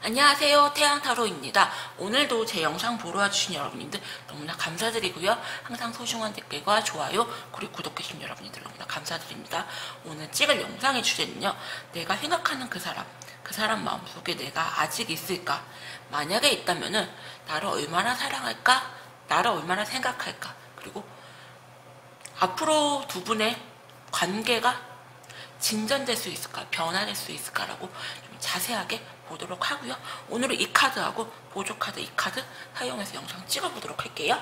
안녕하세요, 태양타로입니다. 오늘도 제 영상 보러 와주신 여러분님들 너무나 감사드리고요. 항상 소중한 댓글과 좋아요 그리고 구독해주신 여러분님들 너무나 감사드립니다. 오늘 찍을 영상의 주제는요, 내가 생각하는 그 사람 마음속에 내가 아직 있을까? 만약에 있다면은 나를 얼마나 사랑할까? 나를 얼마나 생각할까? 그리고 앞으로 두 분의 관계가 진전될 수 있을까? 변화될 수 있을까라고 좀 자세하게 보도록 하고요. 오늘은 이 카드하고 보조카드 이 카드 사용해서 영상 찍어보도록 할게요.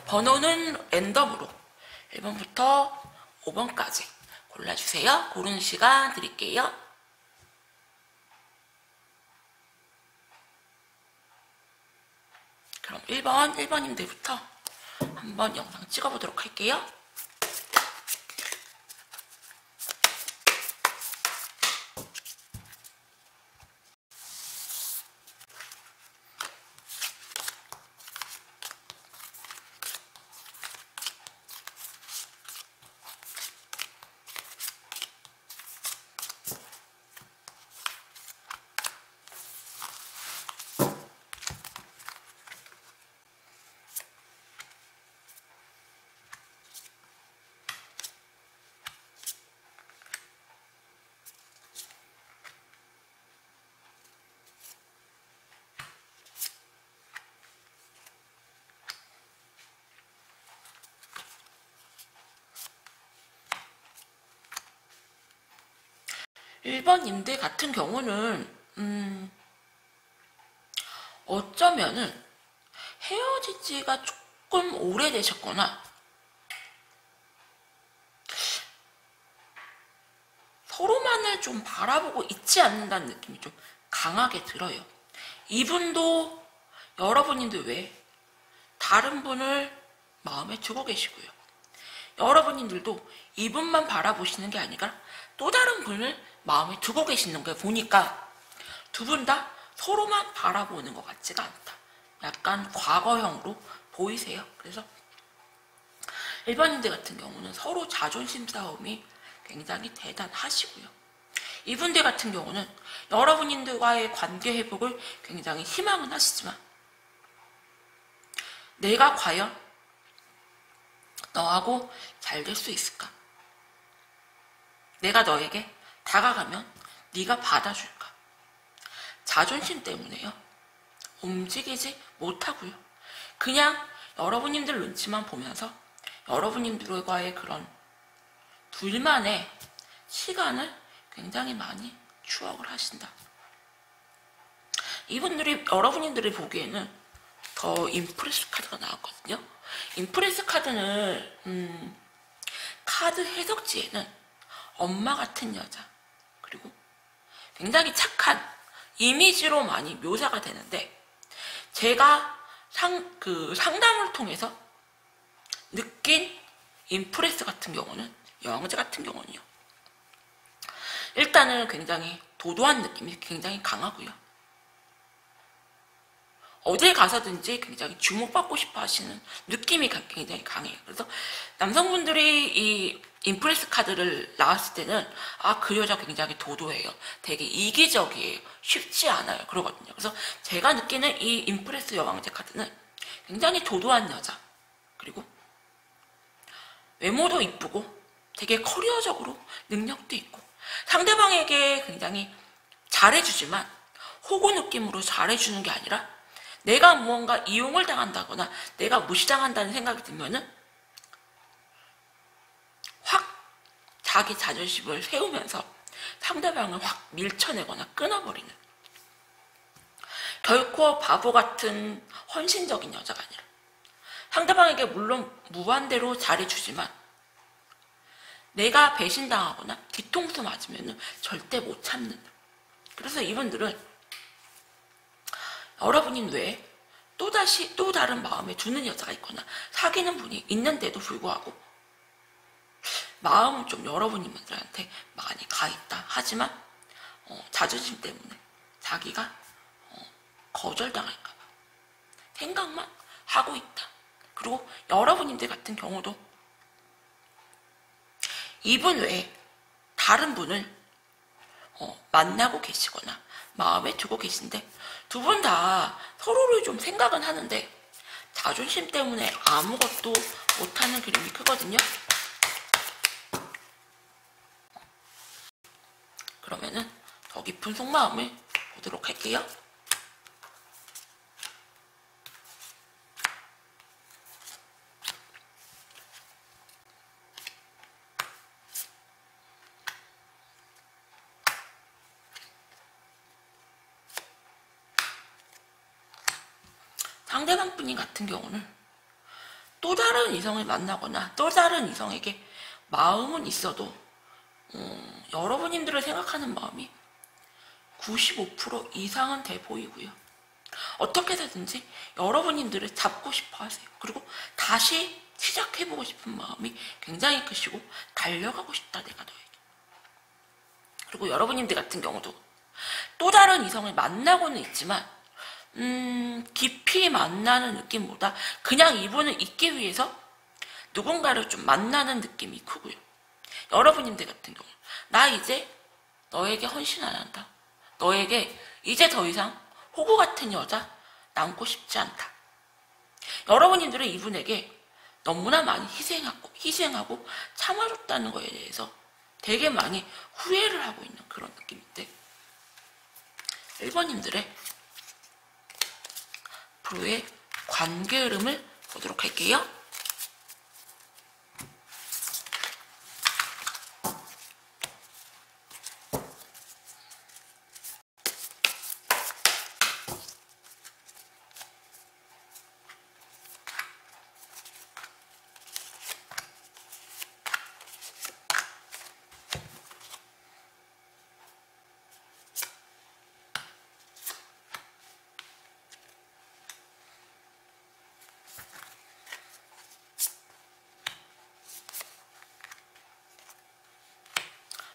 번호는 랜덤으로 1번부터 5번까지 골라주세요. 고르는 시간 드릴게요. 그럼 1번님들부터 한번 영상 찍어보도록 할게요. 일번님들 같은 경우는 어쩌면은 헤어진 지가 조금 오래되셨거나 서로만을 좀 바라보고 있지 않는다는 느낌이 좀 강하게 들어요. 이분도 여러분님들 외에 다른 분을 마음에 두고 계시고요. 여러분님들도 이분만 바라보시는 게 아니라 또 다른 분을 마음에 두고 계시는 걸 보니까 두 분 다 서로만 바라보는 것 같지가 않다. 약간 과거형으로 보이세요. 그래서 일반인들 같은 경우는 서로 자존심 싸움이 굉장히 대단하시고요. 이분들 같은 경우는 여러분들과의 관계 회복을 굉장히 희망은 하시지만 내가 과연 너하고 잘 될 수 있을까? 내가 너에게 다가가면 네가 받아줄까? 자존심 때문에요. 움직이지 못하고요. 그냥 여러분님들 눈치만 보면서 여러분님들과의 그런 둘만의 시간을 굉장히 많이 추억을 하신다. 이분들이 여러분들이 보기에는 더 인프레스 카드가 나왔거든요. 인프레스 카드는 카드 해석지에는 엄마 같은 여자 그리고 굉장히 착한 이미지로 많이 묘사가 되는데 제가 상담을 통해서 느낀 인프레스 같은 경우는 여왕제 같은 경우는요. 일단은 굉장히 도도한 느낌이 굉장히 강하고요. 어딜 가서든지 굉장히 주목받고 싶어 하시는 느낌이 굉장히 강해요. 그래서 남성분들이 이 인프레스 카드를 나왔을 때는 그 여자 굉장히 도도해요. 되게 이기적이에요. 쉽지 않아요. 그러거든요. 그래서 제가 느끼는 이 인프레스 여왕제 카드는 굉장히 도도한 여자 그리고 외모도 이쁘고 되게 커리어적으로 능력도 있고 상대방에게 굉장히 잘해주지만 호구 느낌으로 잘해주는 게 아니라 내가 무언가 이용을 당한다거나 내가 무시당한다는 생각이 들면은 확 자기 자존심을 세우면서 상대방을 확 밀쳐내거나 끊어버리는 결코 바보 같은 헌신적인 여자가 아니라 상대방에게 물론 무한대로 잘해주지만 내가 배신당하거나 뒤통수 맞으면 절대 못 참는. 그래서 이분들은 여러분인 외에 또다시 또 다른 마음에 두는 여자가 있거나 사귀는 분이 있는데도 불구하고 마음은 좀 여러분들한테 많이 가 있다. 하지만 자존심 때문에 자기가 거절당할까봐 생각만 하고 있다. 그리고 여러분들 같은 경우도 이분 외에 다른 분을 만나고 계시거나 마음에 두고 계신데 두 분 다 서로를 좀 생각은 하는데 자존심 때문에 아무것도 못하는 그림이 크거든요. 그러면은 더 깊은 속마음을 보도록 할게요. 상대방 분이 같은 경우는 또 다른 이성을 만나거나 또 다른 이성에게 마음은 있어도 여러분들을 생각하는 마음이 95% 이상은 돼 보이고요. 어떻게 해서든지 여러분들을 잡고 싶어 하세요. 그리고 다시 시작해보고 싶은 마음이 굉장히 크시고 달려가고 싶다 내가 너에게. 그리고 여러분들 같은 경우도 또 다른 이성을 만나고는 있지만 깊이 만나는 느낌보다 그냥 이분을 잊기 위해서 누군가를 좀 만나는 느낌이 크고요. 여러분들 같은 경우 나 이제 너에게 헌신 안 한다. 너에게 이제 더 이상 호구 같은 여자 남고 싶지 않다. 여러분들은 이분에게 너무나 많이 희생하고 참아줬다는 거에 대해서 되게 많이 후회를 하고 있는 그런 느낌인데 1번님들의 앞으로의 관계 흐름을 보도록 할게요.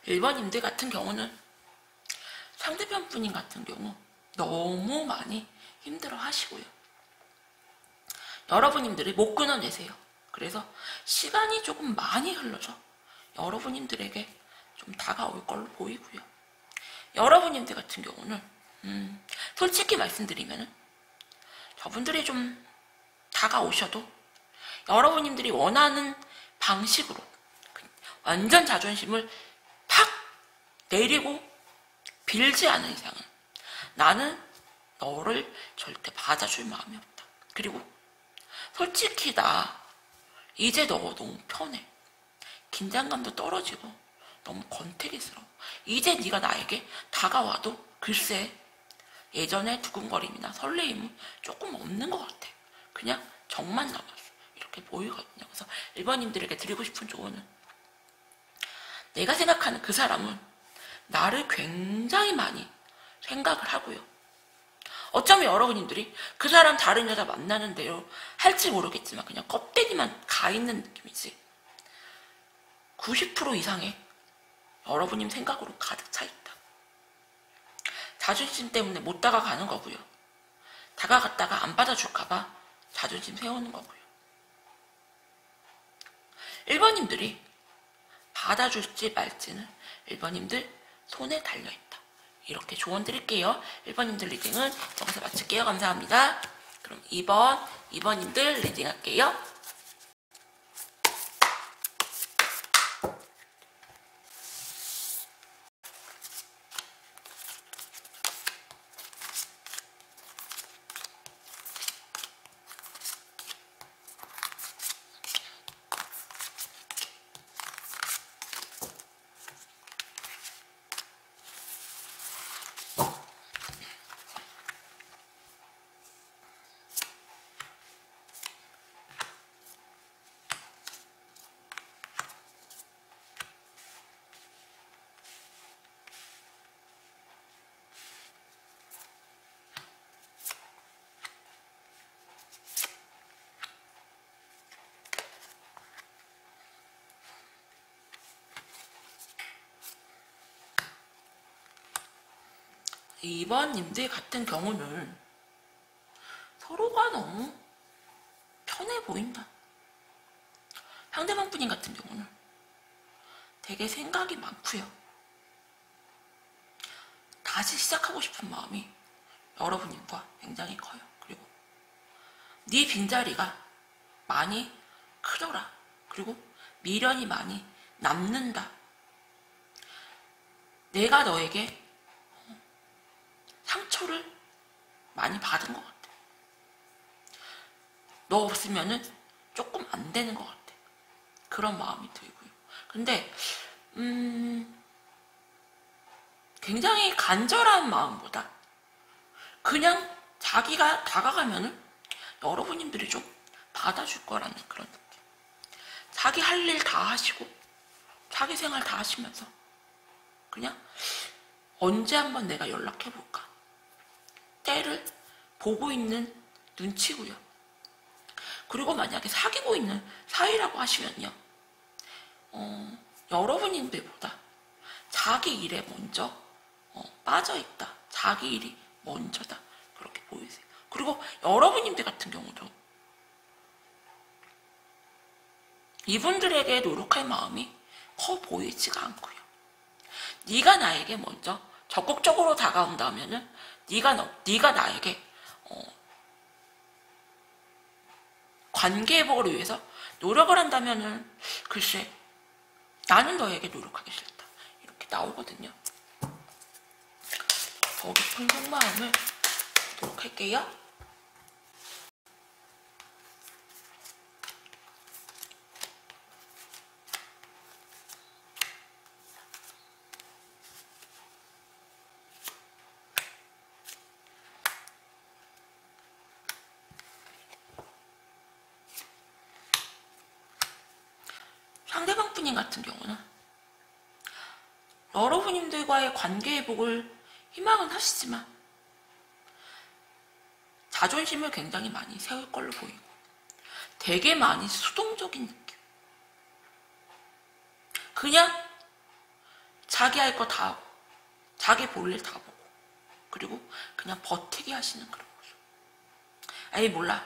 일본인들 같은 경우는 상대편 분인 같은 경우 너무 많이 힘들어 하시고요. 여러분들이 못 끊어내세요. 그래서 시간이 조금 많이 흘러서 여러분들에게 좀 다가올 걸로 보이고요. 여러분들 같은 경우는 솔직히 말씀드리면 저분들이 좀 다가오셔도 여러분들이 원하는 방식으로 완전 자존심을 팍 내리고 빌지 않은 이상은 나는 너를 절대 받아줄 마음이 없다. 그리고 솔직히 나 이제 너 너무 편해. 긴장감도 떨어지고 너무 권태기스러워. 이제 네가 나에게 다가와도 글쎄 예전에 두근거림이나 설레임은 조금 없는 것 같아. 그냥 정만 남았어. 이렇게 보이거든요. 그래서 1번님들에게 드리고 싶은 조언은 내가 생각하는 그 사람은 나를 굉장히 많이 생각을 하고요. 어쩌면 여러분들이 그 사람 다른 여자 만나는데요 할지 모르겠지만 그냥 껍데기만 가 있는 느낌이지 90% 이상의 여러분님 생각으로 가득 차 있다. 자존심 때문에 못 다가가는 거고요. 다가갔다가 안 받아줄까봐 자존심 세우는 거고요. 1번님들이 받아줄지 말지는 1번님들 손에 달려있다. 이렇게 조언 드릴게요. 1번님들 리딩은 여기서 마칠게요. 감사합니다. 그럼 2번님들 리딩 할게요. 2번님들 같은 경우는 서로가 너무 편해 보인다. 상대방 분인 같은 경우는 되게 생각이 많고요. 다시 시작하고 싶은 마음이 여러분과 굉장히 커요. 그리고 네 빈자리가 많이 크더라. 그리고 미련이 많이 남는다. 내가 너에게 상처를 많이 받은 것 같아. 너 없으면은 조금 안 되는 것 같아. 그런 마음이 들고요. 근데 굉장히 간절한 마음보다 그냥 자기가 다가가면은 여러분님들이 좀 받아줄 거라는 그런 느낌. 자기 할 일 다 하시고 자기 생활 다 하시면서 그냥 언제 한번 내가 연락해볼까. 때를 보고 있는 눈치고요. 그리고 만약에 사귀고 있는 사이라고 하시면요. 여러분님들보다 자기 일에 먼저 빠져있다. 자기 일이 먼저다. 그렇게 보이세요. 그리고 여러분님들 같은 경우도 이분들에게 노력할 마음이 커 보이지가 않고요. 네가 나에게 먼저 적극적으로 다가온다면은 네가 나에게 관계 회복을 위해서 노력을 한다면은 글쎄 나는 너에게 노력하기 싫다. 이렇게 나오거든요. 더 깊은 속마음을 보도록 할게요. 상대방 분인 같은 경우는 여러분님들과의 관계 회복을 희망은 하시지만 자존심을 굉장히 많이 세울 걸로 보이고 되게 많이 수동적인 느낌. 그냥 자기 할 거 다 하고 자기 볼 일 다 보고 그리고 그냥 버티기 하시는 그런 거죠. 에이 몰라.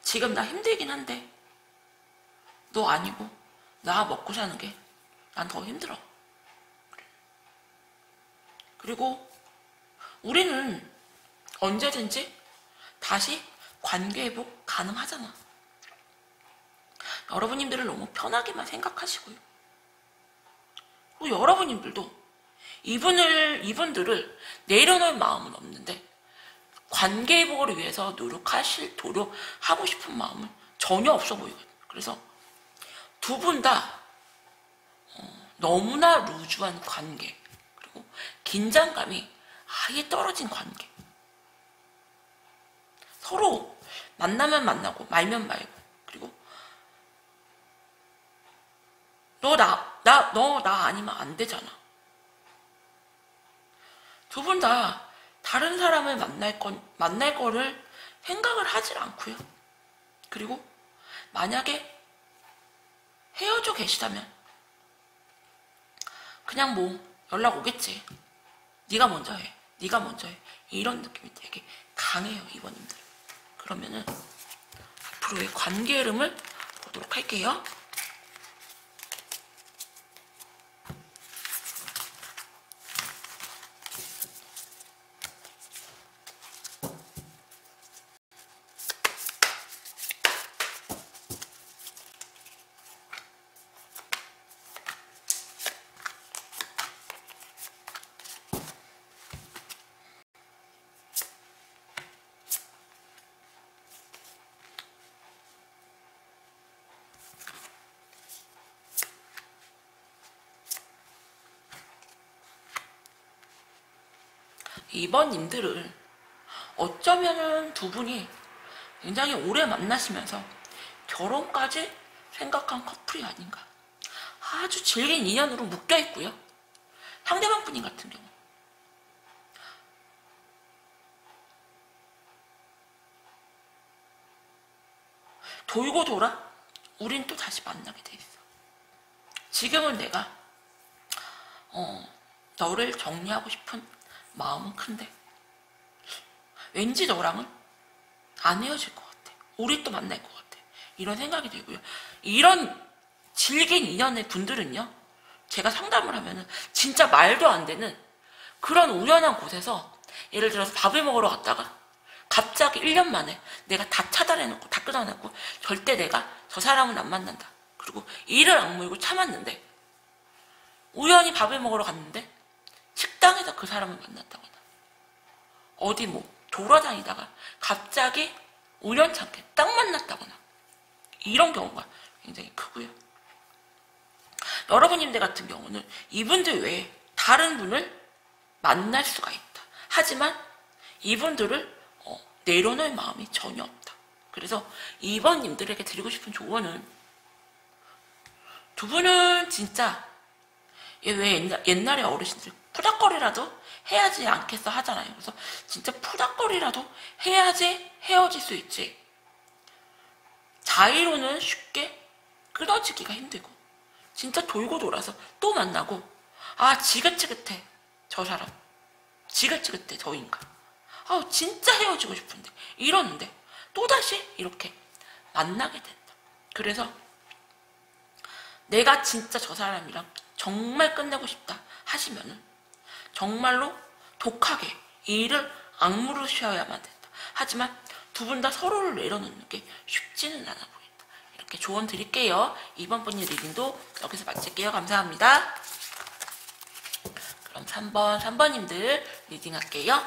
지금 나 힘들긴 한데 너 아니고 나 먹고 사는 게 난 더 힘들어. 그리고 우리는 언제든지 다시 관계 회복 가능하잖아. 여러분님들을 너무 편하게만 생각하시고요. 그리고 여러분님들도 이분들을 내려놓을 마음은 없는데 관계 회복을 위해서 노력하고 싶은 마음은 전혀 없어 보이거든요. 그래서 두 분 다 너무나 루즈한 관계 그리고 긴장감이 아예 떨어진 관계. 서로 만나면 만나고 말면 말고 그리고 너 나 아니면 안 되잖아. 두 분 다 다른 사람을 만날 거를 생각을 하질 않고요. 그리고 만약에 헤어져 계시다면 그냥 뭐 연락 오겠지. 네가 먼저 해. 이런 느낌이 되게 강해요, 이번님들. 그러면은 앞으로의 관계 흐름을 보도록 할게요. 이번님들을 어쩌면은 두 분이 굉장히 오래 만나시면서 결혼까지 생각한 커플이 아닌가. 아주 질긴 인연으로 묶여있고요. 상대방 분인 같은 경우 돌고 돌아 우린 또 다시 만나게 돼 있어. 지금은 내가 너를 정리하고 싶은 마음은 큰데 왠지 너랑은 안 헤어질 것 같아. 우리 또 만날 것 같아. 이런 생각이 들고요. 이런 질긴 인연의 분들은요, 제가 상담을 하면은 진짜 말도 안 되는 그런 우연한 곳에서, 예를 들어서 밥을 먹으러 갔다가 갑자기 1년 만에 내가 다 차단해놓고 다 끊어놓고 절대 내가 저 사람은 안 만난다. 그리고 이를 악물고 참았는데 우연히 밥을 먹으러 갔는데 식당에서 그 사람을 만났다거나 어디 뭐 돌아다니다가 갑자기 우연찮게 딱 만났다거나 이런 경우가 굉장히 크고요. 여러분님들 같은 경우는 이분들 외에 다른 분을 만날 수가 있다. 하지만 이분들을 내려놓을 마음이 전혀 없다. 그래서 2번님들에게 드리고 싶은 조언은, 두 분은 진짜 왜 옛날에 어르신들 푸닥거리라도 해야지 않겠어 하잖아요. 그래서 진짜 푸닥거리라도 해야지 헤어질 수 있지, 자의로는 쉽게 끊어지기가 힘들고 진짜 돌고 돌아서 또 만나고, 아 지긋지긋해 저 사람, 지긋지긋해 저 인간, 아 진짜 헤어지고 싶은데 이러는데 또다시 이렇게 만나게 된다. 그래서 내가 진짜 저 사람이랑 정말 끝내고 싶다 하시면은 정말로 독하게 이를 악물으셔야만 된다. 하지만 두 분 다 서로를 내려놓는 게 쉽지는 않아 보인다. 이렇게 조언 드릴게요. 2번 분의 리딩도 여기서 마칠게요. 감사합니다. 그럼 3번님들 리딩 할게요.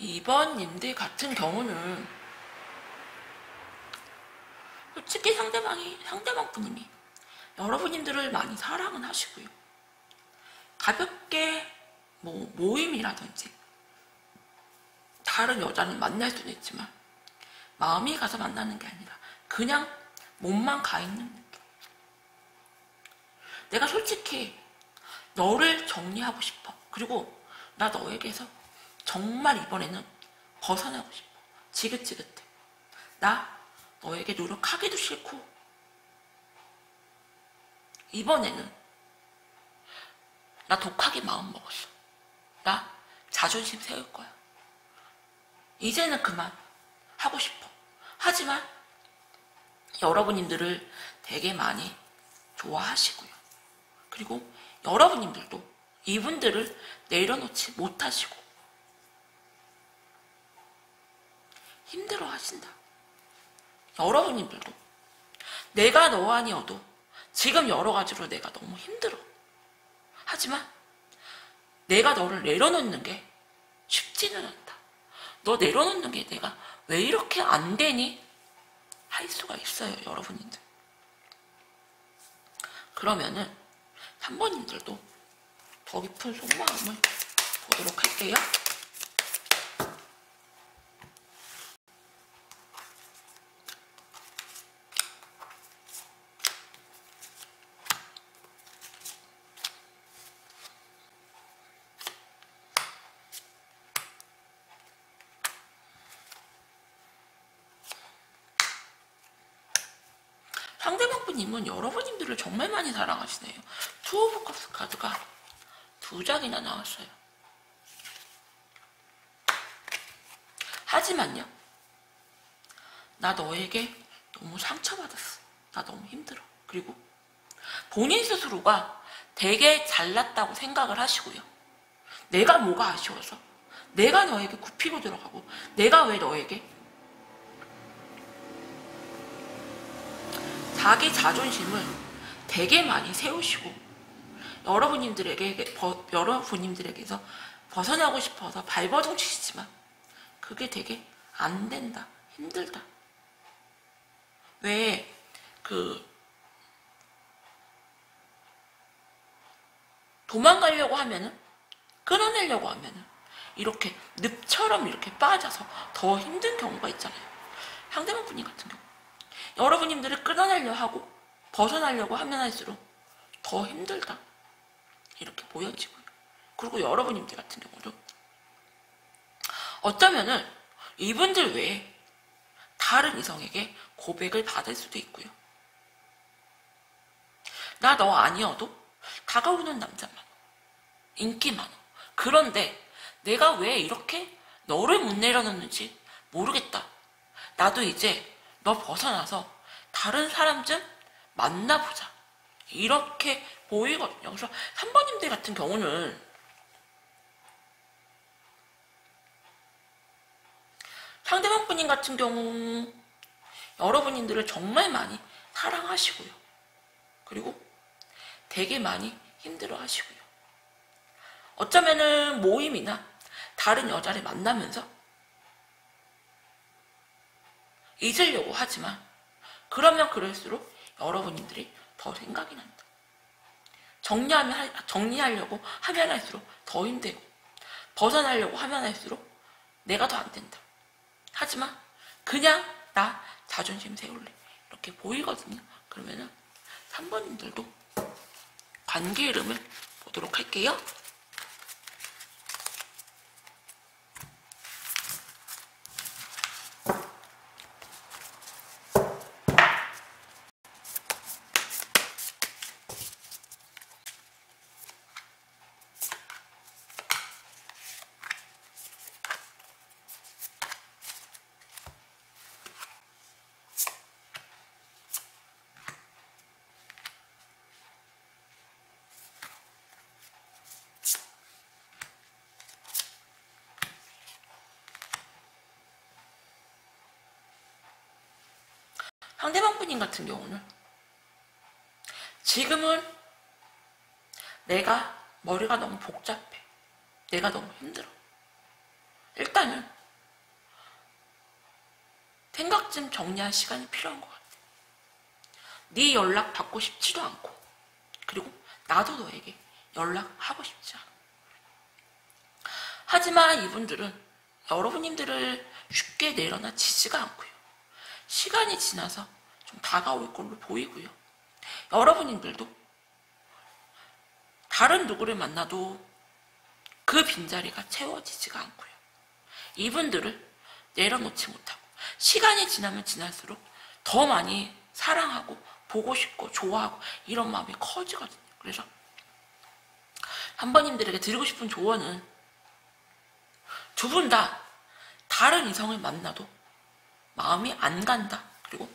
이번님들 같은 경우는 솔직히 상대방 분님이 여러분님들을 많이 사랑은 하시고요. 가볍게 뭐 모임이라든지 다른 여자를 만날 수는 있지만 마음이 가서 만나는 게 아니라 그냥 몸만 가 있는 느낌. 내가 솔직히 너를 정리하고 싶어. 그리고 나 너에게서 정말 이번에는 벗어나고 싶어. 지긋지긋해. 나 너에게 노력하기도 싫고 이번에는 나 독하게 마음 먹었어. 나 자존심 세울 거야. 이제는 그만 하고 싶어. 하지만 여러분님들을 되게 많이 좋아하시고요. 그리고 여러분님들도 이분들을 내려놓지 못하시고 힘들어 하신다. 여러분님들도 내가 너 아니어도 지금 여러 가지로 내가 너무 힘들어. 하지만 내가 너를 내려놓는 게 쉽지는 않다. 너 내려놓는 게 내가 왜 이렇게 안 되니? 할 수가 있어요, 여러분님들. 그러면은 3번님들도 더 깊은 속마음을 보도록 할게요. 상대방 분님은 여러분님들을 정말 많이 사랑하시네요. 투 오브 컵스 카드가 2장이나 나왔어요. 하지만요, 나 너에게 너무 상처받았어. 나 너무 힘들어. 그리고 본인 스스로가 되게 잘났다고 생각을 하시고요. 내가 뭐가 아쉬워서, 내가 너에게 굽히고 들어가고, 내가 왜 너에게 자기 자존심을 되게 많이 세우시고 여러분님들에게서 벗어나고 싶어서 발버둥 치시지만 그게 되게 안 된다, 힘들다. 왜 도망가려고 하면은, 끊어내려고 하면은 이렇게 늪처럼 이렇게 빠져서 더 힘든 경우가 있잖아요. 상대방 분이 같은 경우 여러분님들을 끊어내려 하고 벗어나려고 하면 할수록 더 힘들다 이렇게 보여지고요. 그리고 여러분님들 같은 경우도 어쩌면은 이분들 외에 다른 이성에게 고백을 받을 수도 있고요. 나 너 아니어도 다가오는 남자 많아, 인기 많아. 그런데 내가 왜 이렇게 너를 못 내려놓는지 모르겠다. 나도 이제 너 벗어나서 다른 사람 좀 만나보자. 이렇게 보이거든요. 그래서 3번님들 같은 경우는 상대방 분인 같은 경우 여러분들을 정말 많이 사랑하시고요. 그리고 되게 많이 힘들어 하시고요. 어쩌면은 모임이나 다른 여자를 만나면서 잊으려고 하지만 그러면 그럴수록 여러분들이 더 생각이 난다. 정리하려고 하면 할수록 더 힘들고 벗어나려고 하면 할수록 내가 더 안 된다. 하지만 그냥 나 자존심 세울래 이렇게 보이거든요. 그러면은 3번님들도 관계 이름을 보도록 할게요. 상대방 분인 같은 경우는 지금은 내가 머리가 너무 복잡해. 내가 너무 힘들어. 일단은 생각 좀 정리할 시간이 필요한 것 같아. 네 연락 받고 싶지도 않고 그리고 나도 너에게 연락하고 싶지 않아. 하지만 이분들은 여러분님들을 쉽게 내려놔치지가 않고요. 시간이 지나서 좀 다가올 걸로 보이고요. 여러분들도 다른 누구를 만나도 그 빈자리가 채워지지가 않고요. 이분들을 내려놓지 못하고 시간이 지나면 지날수록 더 많이 사랑하고 보고 싶고 좋아하고 이런 마음이 커지거든요. 그래서 한번님들에게 드리고 싶은 조언은 두 분 다 다른 이성을 만나도 마음이 안 간다. 그리고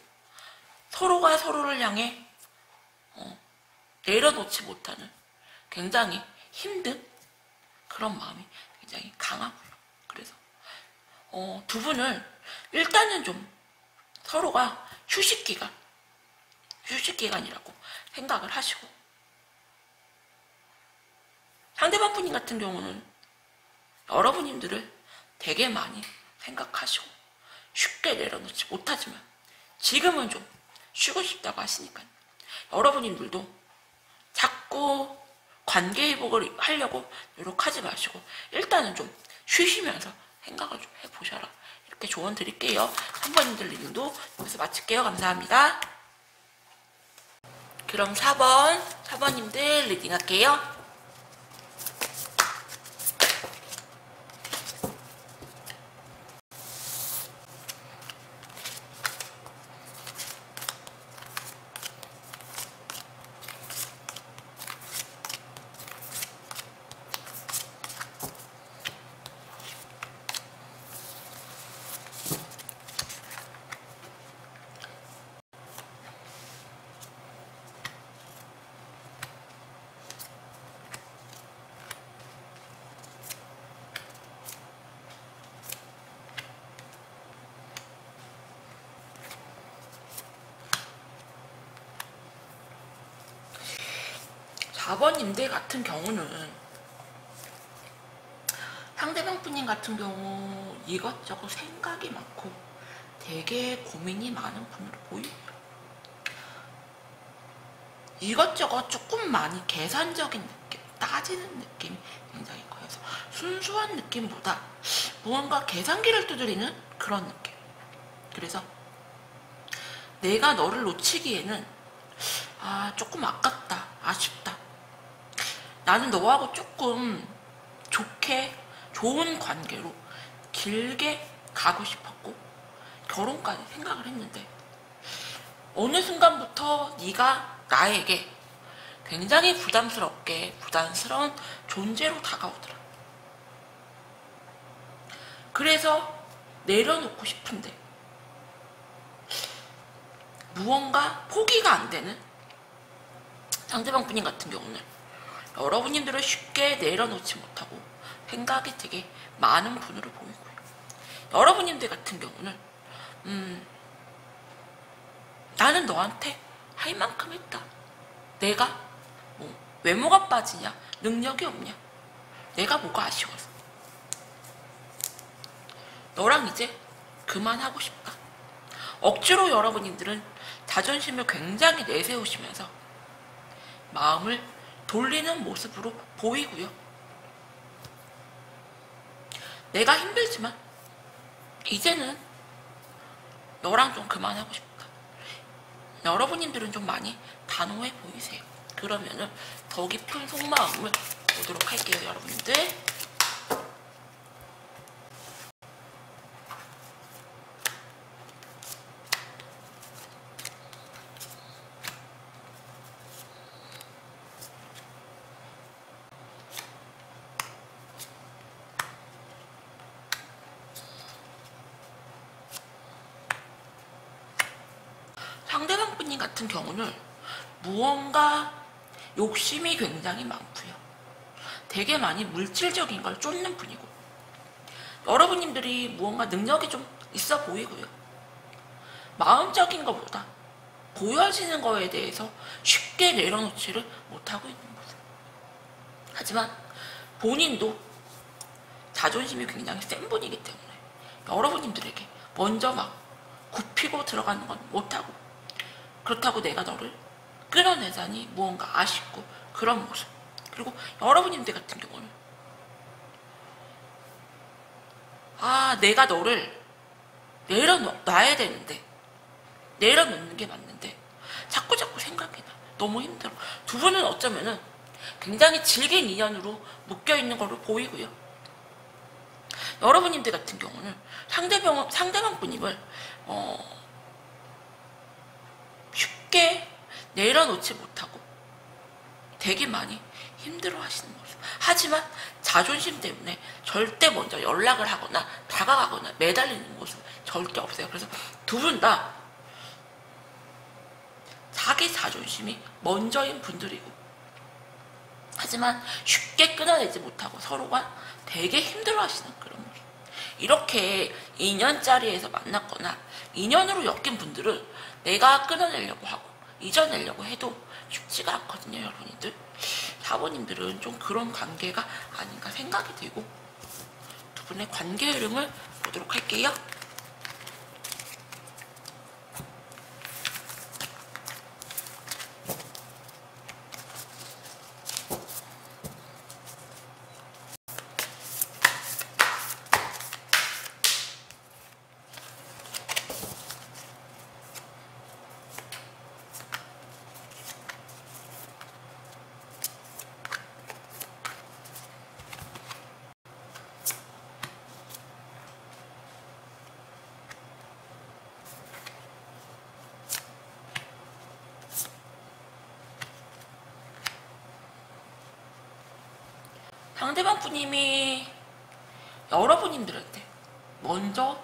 서로가 서로를 향해 내려놓지 못하는 굉장히 힘든 그런 마음이 굉장히 강하고요. 그래서 두 분은 일단은 좀 서로가 휴식기간이라고 생각을 하시고 상대방 분인 같은 경우는 여러분님들을 되게 많이 생각하시고 쉽게 내려놓지 못하지만 지금은 좀 쉬고 싶다고 하시니까 여러분들도 자꾸 관계 회복을 하려고 노력하지 마시고 일단은 좀 쉬시면서 생각을 좀 해보셔라. 이렇게 조언 드릴게요. 3번님들 리딩도 여기서 마칠게요. 감사합니다. 그럼 4번님들 리딩 할게요. 4번님들 같은 경우는 상대방 분님 같은 경우 이것저것 생각이 많고 되게 고민이 많은 분으로 보여요. 이것저것 조금 많이 계산적인 느낌, 따지는 느낌이 굉장히 커서 순수한 느낌보다 무언가 계산기를 두드리는 그런 느낌. 그래서 내가 너를 놓치기에는 조금 아깝다, 아쉽다. 나는 너하고 조금 좋은 관계로 길게 가고 싶었고 결혼까지 생각을 했는데 어느 순간부터 네가 나에게 굉장히 부담스러운 존재로 다가오더라. 그래서 내려놓고 싶은데 무언가 포기가 안 되는 상대방 분님 같은 경우는 여러분님들을 쉽게 내려놓지 못하고 생각이 되게 많은 분으로 보이고요. 여러분님들 같은 경우는 나는 너한테 할 만큼 했다. 내가 뭐 외모가 빠지냐, 능력이 없냐, 내가 뭐가 아쉬워서 너랑 이제 그만하고 싶다. 억지로 여러분님들은 자존심을 굉장히 내세우시면서 마음을 돌리는 모습으로 보이고요. 내가 힘들지만 이제는 너랑 좀 그만하고 싶다. 여러분님들은 좀 많이 단호해 보이세요. 그러면은 더 깊은 속마음을 보도록 할게요, 여러분들. 상대방 분님 같은 경우는 무언가 욕심이 굉장히 많고요. 되게 많이 물질적인 걸 쫓는 분이고 여러분님들이 무언가 능력이 좀 있어 보이고요. 마음적인 것보다 보여지는 거에 대해서 쉽게 내려놓지를 못하고 있는 모습. 하지만 본인도 자존심이 굉장히 센 분이기 때문에 여러분님들에게 먼저 막 굽히고 들어가는 건 못하고 그렇다고 내가 너를 끌어내자니 무언가 아쉽고 그런 모습. 그리고 여러분님들 같은 경우는 내가 너를 내려놔야 되는데 내려놓는 게 맞는데 자꾸 생각이 나. 너무 힘들어. 두 분은 어쩌면은 굉장히 질긴 인연으로 묶여있는 걸로 보이고요. 여러분님들 같은 경우는 상대방 분임을 쉽게 내려놓지 못하고 되게 많이 힘들어 하시는 모습. 하지만 자존심 때문에 절대 먼저 연락을 하거나 다가가거나 매달리는 모습 절대 없어요. 그래서 두 분 다 자기 자존심이 먼저인 분들이고 하지만 쉽게 끊어내지 못하고 서로가 되게 힘들어 하시는 그런 모습. 이렇게 2년짜리에서 만났거나 2년으로 엮인 분들은 내가 끊어내려고 하고 잊어내려고 해도 쉽지가 않거든요, 여러분들. 사모님들은 좀 그런 관계가 아닌가 생각이 들고 두 분의 관계 흐름을 보도록 할게요. 상대방 분님이 여러분님들한테 먼저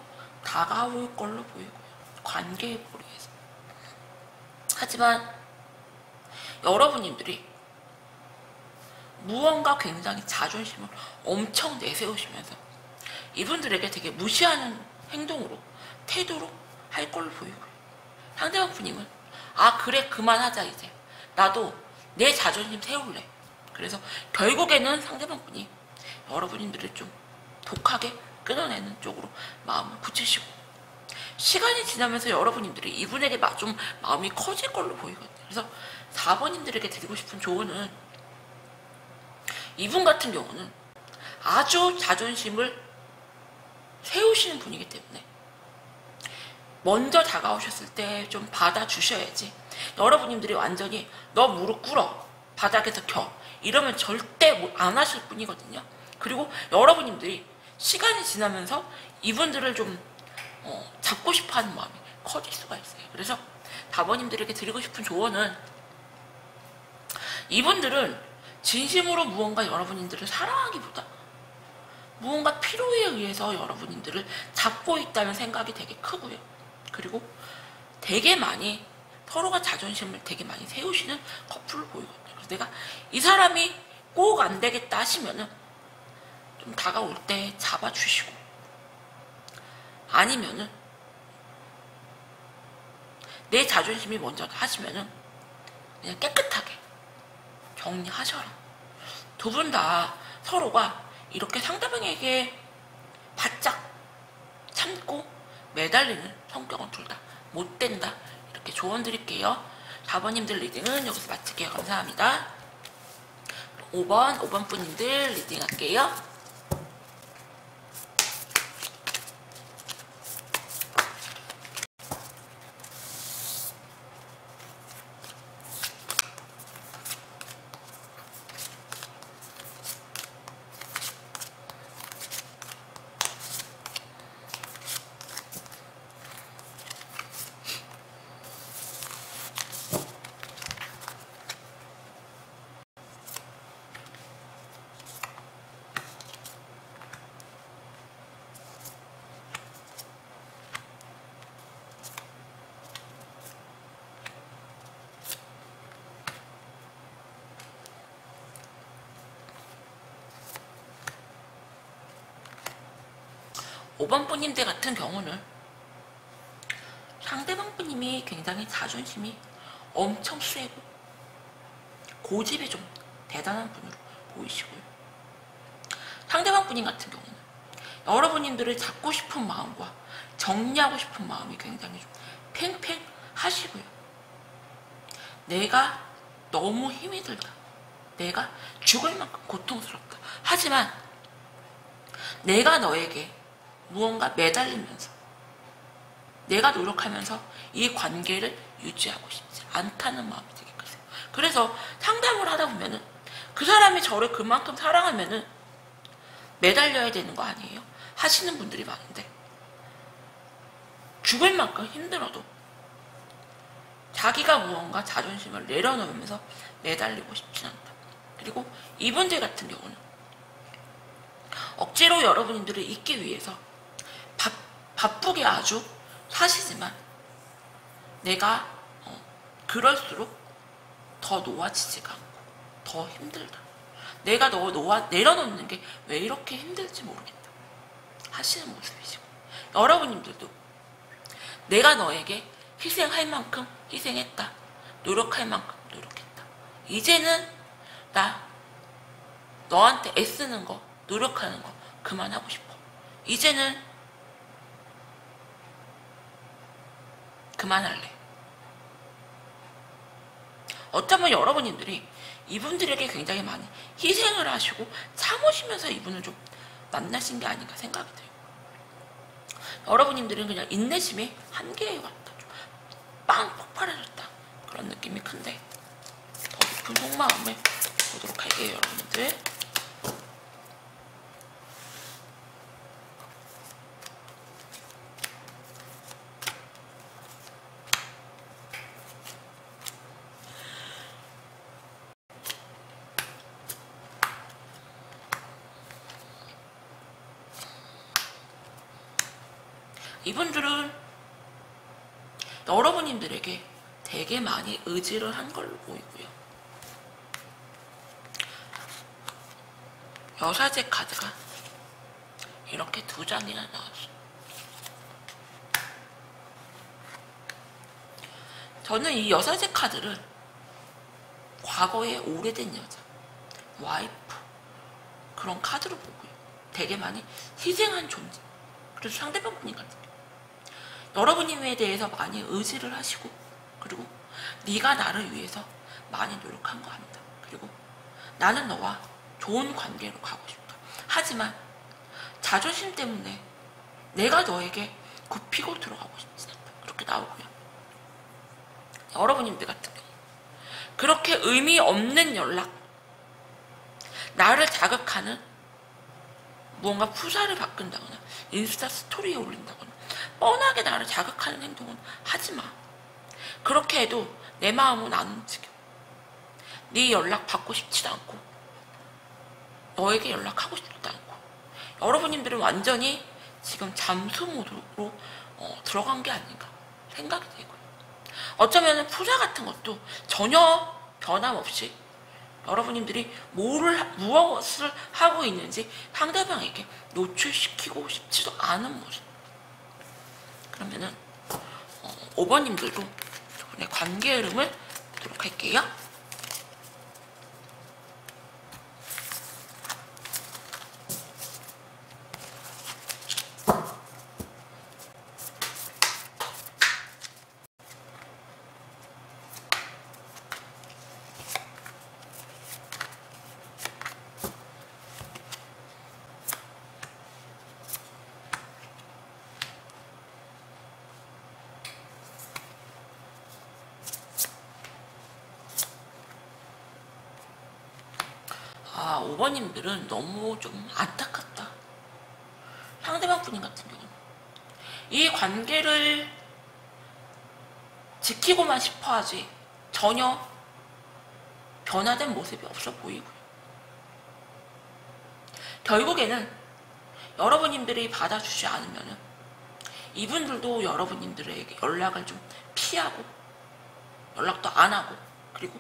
다가올 걸로 보이고요. 관계에 몰입해서. 하지만 여러분님들이 무언가 굉장히 자존심을 엄청 내세우시면서 이분들에게 되게 무시하는 행동으로 태도로 할 걸로 보이고요. 상대방 분님은 그래 그만하자 이제 나도 내 자존심 세울래 그래서 결국에는 상대방분이 여러분들을 좀 독하게 끊어내는 쪽으로 마음을 굳히시고, 시간이 지나면서 여러분들이 이분에게 좀 마음이 커질 걸로 보이거든요. 그래서 4번님들에게 드리고 싶은 조언은, 이분 같은 경우는 아주 자존심을 세우시는 분이기 때문에 먼저 다가오셨을 때 좀 받아주셔야지, 여러분들이 완전히 너 무릎 꿇어, 바닥에서 켜, 이러면 절대 안 하실 분이거든요. 그리고 여러분들이 시간이 지나면서 이분들을 좀 잡고 싶어하는 마음이 커질 수가 있어요. 그래서 4번님들에게 드리고 싶은 조언은, 이분들은 진심으로 무언가 여러분들을 사랑하기보다 무언가 필요에 의해서 여러분들을 잡고 있다는 생각이 되게 크고요. 그리고 되게 많이 서로가 자존심을 되게 많이 세우시는 커플을 보이거든요. 그래서 내가 이 사람이 꼭 안 되겠다 하시면은 좀 다가올 때 잡아주시고, 아니면은 내 자존심이 먼저 하시면은 그냥 깨끗하게 정리하셔라. 두 분 다 서로가 이렇게 상대방에게 바짝 참고 매달리는 성격은 둘 다 못 된다, 이렇게 조언 드릴게요. 4번님들 리딩은 여기서 마칠게요. 감사합니다. 5번 분님들 리딩 할게요. 5번 분님들 같은 경우는 상대방 분님이 굉장히 자존심이 엄청 세고 고집이 좀 대단한 분으로 보이시고요. 상대방 분님 같은 경우는 여러분들을 잡고 싶은 마음과 정리하고 싶은 마음이 굉장히 좀 팽팽하시고요. 내가 너무 힘이 들다, 내가 죽을 만큼 고통스럽다, 하지만 내가 너에게 무언가 매달리면서 내가 노력하면서 이 관계를 유지하고 싶지 않다는 마음이 되게 크세요. 그래서 상담을 하다 보면은 그 사람이 저를 그만큼 사랑하면은 매달려야 되는 거 아니에요? 하시는 분들이 많은데, 죽을 만큼 힘들어도 자기가 무언가 자존심을 내려놓으면서 매달리고 싶진 않다. 그리고 이분들 같은 경우는 억지로 여러분들을 잊기 위해서 바쁘게 아주 사시지만 내가 그럴수록 더 놓아지지가 않고 더 힘들다, 내가 너 내려놓는 게 왜 이렇게 힘들지 모르겠다 하시는 모습이시고, 여러분들도 내가 너에게 희생할 만큼 희생했다, 노력할 만큼 노력했다, 이제는 나 너한테 애쓰는 거, 노력하는 거 그만하고 싶어, 이제는 그만할래. 어쩌면 여러분들이 이분들에게 굉장히 많이 희생을 하시고 참으시면서 이분을 좀 만나신 게 아닌가 생각이 들어요. 여러분들은 그냥 인내심이 한계에 왔다, 좀 빵 폭발해졌다, 그런 느낌이 큰데, 더 깊은 속마음을 보도록 할게요. 여러분들 이분들은 여러분들에게 되게 많이 의지를 한 걸로 보이고요. 여사제 카드가 이렇게 2장이나 나왔어요. 저는 이 여사제 카드를 과거에 오래된 여자, 와이프 그런 카드로 보고요. 되게 많이 희생한 존재. 그래서 상대방 분인 같은 경우 여러분에 대해서 많이 의지를 하시고, 그리고 네가 나를 위해서 많이 노력한 거 합니다. 그리고 나는 너와 좋은 관계로 가고 싶다. 하지만 자존심 때문에 내가 너에게 굽히고 들어가고 싶지 않다. 그렇게 나오고요. 여러분들 같은 경우 그렇게 의미 없는 연락, 나를 자극하는 무언가 푸사를 바꾼다거나 인스타 스토리에 올린다거나 뻔하게 나를 자극하는 행동은 하지마. 그렇게 해도 내 마음은 안 움직여. 네 연락 받고 싶지도 않고 너에게 연락하고 싶지도 않고, 여러분들은 완전히 지금 잠수 모드로 들어간 게 아닌가 생각이 되고요. 어쩌면 푸사 같은 것도 전혀 변함없이 여러분들이 무엇을 하고 있는지 상대방에게 노출시키고 싶지도 않은 모습. 그러면은 5번님들도 저번에 관계 흐름을 보도록 할게요. 아, 5번님들은 너무 좀 안타깝다. 상대방 분인 같은 경우는 이 관계를 지키고만 싶어 하지 전혀 변화된 모습이 없어 보이고요. 결국에는 여러분들이 받아주지 않으면 이분들도 여러분들에게 연락을 좀 피하고 연락도 안 하고, 그리고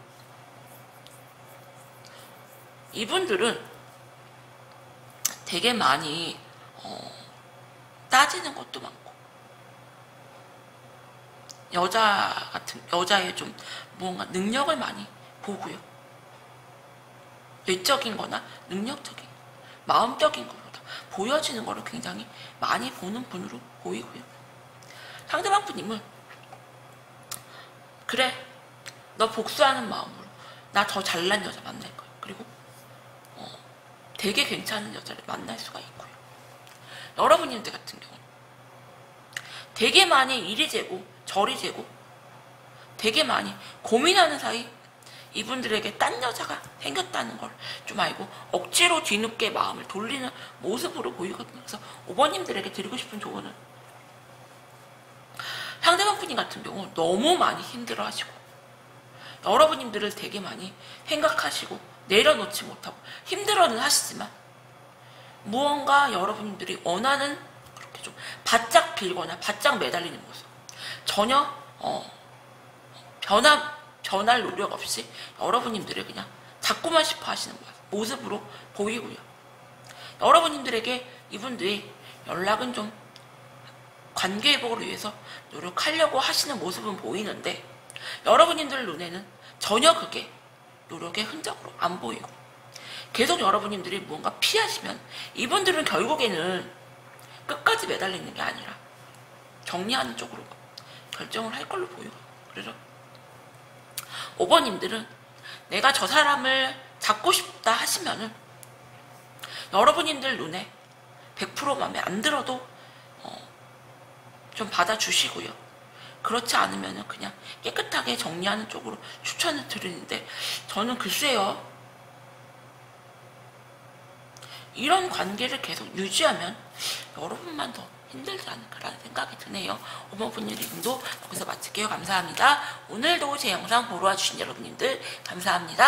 이분들은 되게 많이 따지는 것도 많고, 여자의 좀 무언가 능력을 많이 보고요. 외적인 거나 능력적인, 마음적인 것보다 보여지는 거를 굉장히 많이 보는 분으로 보이고요. 상대방 분님은 그래, 너 복수하는 마음으로 나 더 잘난 여자 만날 거야. 그리고 되게 괜찮은 여자를 만날 수가 있고요. 여러분들 같은 경우는 되게 많이 이리 재고 저리 재고 되게 많이 고민하는 사이 이분들에게 딴 여자가 생겼다는 걸 좀 알고 억지로 뒤늦게 마음을 돌리는 모습으로 보이거든요. 그래서 5번님들에게 드리고 싶은 조언은, 상대방 분이 같은 경우 너무 많이 힘들어 하시고 여러분들을 되게 많이 생각하시고 내려놓지 못하고 힘들어는 하시지만 무언가 여러분들이 원하는 그렇게 좀 바짝 빌거나 바짝 매달리는 모습, 전혀 변할 노력 없이 여러분들을 그냥 잡고만 싶어 하시는 모습으로 보이고요. 여러분들에게 이분들이 연락은 좀 관계 회복을 위해서 노력하려고 하시는 모습은 보이는데 여러분들 눈에는 전혀 그게 노력의 흔적으로 안 보이고, 계속 여러분들이 무언가 피하시면 이분들은 결국에는 끝까지 매달리는 게 아니라 정리하는 쪽으로 결정을 할 걸로 보이고, 그래서 5번님들은 내가 저 사람을 잡고 싶다 하시면은 여러분들 눈에 100% 마음에 안 들어도 좀 받아주시고요. 그렇지 않으면 그냥 깨끗하게 정리하는 쪽으로 추천을 드리는데, 저는 글쎄요, 이런 관계를 계속 유지하면 여러분만 더 힘들지 않을까라는 생각이 드네요. 5번 분들 리딩도 여기서 마칠게요. 감사합니다. 오늘도 제 영상 보러 와주신 여러분들 감사합니다.